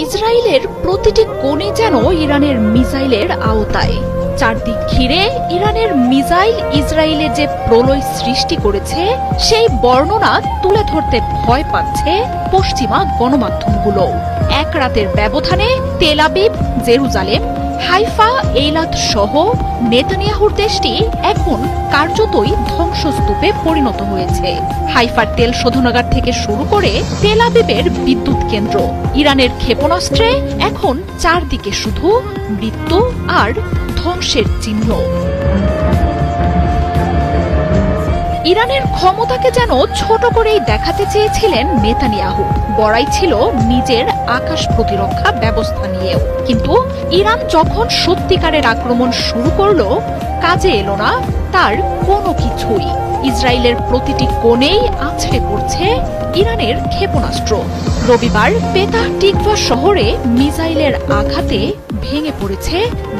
ইসরায়েলের প্রতিটি কোণে যেন ইরানের মিসাইলের আওতায়। চারদিক ঘিরে ইরানের মিসাইল ইসরায়েলে যে প্রলয় সৃষ্টি করেছে সেই বর্ণনা তুলে ধরতে ভয় পাচ্ছে পশ্চিমা গণমাধ্যমগুলো। এক রাতের ব্যবধানে তেল আবিব, জেরুজালেম, হাইফা, এইলাত সহ নেতানিয়াহুর দেশটি এখন কার্যতই ধ্বংসস্তূপে পরিণত হয়েছে। হাইফার তেল শোধনাগার থেকে শুরু করে তেল আবিবের বিদ্যুৎ কেন্দ্র, ইরানের ক্ষেপণাস্ত্রে এখন চারদিকে শুধু মৃত্যু আর ধ্বংসের চিহ্ন। ইরানের ক্ষমতাকে যেন ছোট করেই দেখাতে চেয়েছিলেন নেতানিয়াহু। বড়াই ছিল নিজের আকাশ প্রতিরক্ষা ব্যবস্থা নিয়েও। কিন্তু ইরান যখন সত্যিকারের আক্রমণ শুরু করলো, কাজে এলো না তার কোনো কিছুই। ইসরায়েলের প্রতিটি কোণেই আছড়ে পড়ছে ইরানের ক্ষেপণাস্ত্র। রবিবার পেতাহ টিকভা শহরে মিসাইলের আঘাতে ভেঙে পড়েছে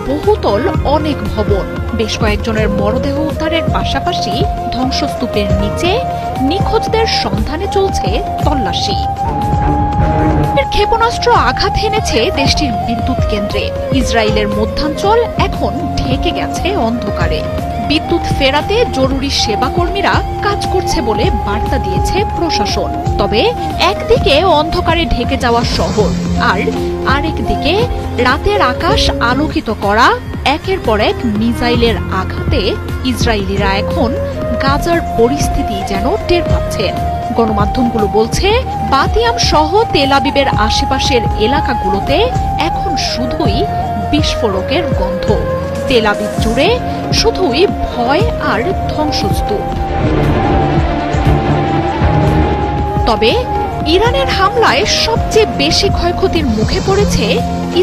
বহুতল অনেক ভবন। বেশ কয়েকজনের মরদেহ উদ্ধারের পাশাপাশি ধ্বংসস্তূপের নিচে নিখোঁজদের সন্ধানে চলছে তল্লাশি। ক্ষেপণাস্ত্র আঘাত হেনেছে দেশটির বিদ্যুৎ কেন্দ্রে। ইসরায়েলের মধ্যাঞ্চল এখন ঢেকে গেছে অন্ধকারে। বিদ্যুৎ ফেরাতে জরুরি সেবাকর্মীরা কাজ করছে বলে বার্তা দিয়েছে প্রশাসন। তবে একদিকে অন্ধকারে ঢেকে যাওয়া শহর, আর আরেকদিকে রাতের আকাশ আলোকিত করা একের পর এক মিসাইলের আঘাতে ইসরায়েলিরা এখন গাজার পরিস্থিতি যেন টের পাচ্ছেন। গণমাধ্যমগুলো বলছে, বাতিয়াম সহ তেল আবিবের আশেপাশের এলাকাগুলোতে এখন শুধুই বিস্ফোরকের গন্ধ। তেল আবিব জুড়ে শুধুই ভয় আর ধ্বংসস্তূপ। তবে ইরানের হামলায় সবচেয়ে বেশি ক্ষয়ক্ষতির মুখে পড়েছে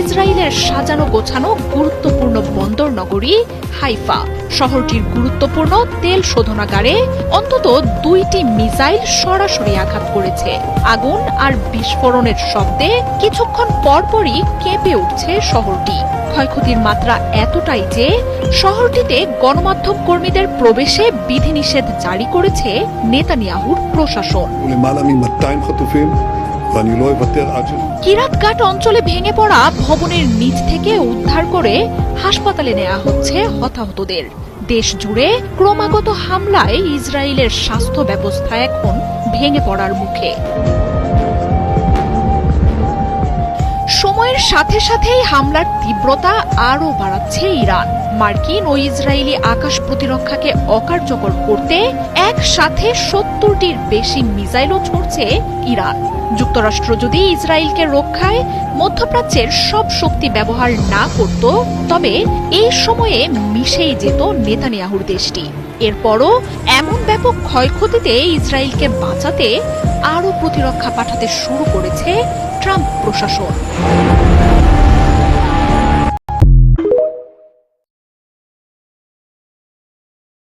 ইসরায়েলের সাজানো গোছানো গুরুত্বপূর্ণ বন্দর নগরী হাইফা। শহরটির গুরুত্বপূর্ণ তেল শোধনাগারে অন্তত 2টি মিসাইল সরাসরি আঘাত করেছে। আগুন আর বিস্ফোরণের শব্দে কিছুক্ষণ পরপরই কেঁপে উঠছে শহরটি। ক্ষয়ক্ষতির মাত্রা এতটাই যে শহরটিতে গণমাধ্যম কর্মীদের প্রবেশে বিধিনিষেধ জারি করেছে নেতানিয়াহুর প্রশাসন। কিরাত ঘাট অঞ্চলে ভেঙে পড়া ভবনের নিচ থেকে উদ্ধার করে হাসপাতালে নেওয়া হচ্ছে হতাহতদের। দেশ জুড়ে ক্রমাগত হামলায় ইসরায়েলের স্বাস্থ্য ব্যবস্থা এখন ভেঙে পড়ার মুখে। সময়ের সাথে সাথেই হামলার তীব্রতা আরও বাড়াচ্ছে ইরান। মার্কিন ও ইসরায়েলি আকাশ প্রতিরক্ষাকে অকার্যকর করতে একসাথে 70টির বেশি মিসাইলও ছড়ছে ইরান। যুক্তরাষ্ট্র যদি ইসরায়েলকে রক্ষায় মধ্যপ্রাচ্যের সব শক্তি ব্যবহার না করত, তবে এই সময়ে মিশেই যেত নেতানিয়াহুর দেশটি। এরপরও এমন ব্যাপক ক্ষয়ক্ষতিতে ইসরায়েলকে বাঁচাতে আরও প্রতিরক্ষা পাঠাতে শুরু করেছে ট্রাম্প প্রশাসন।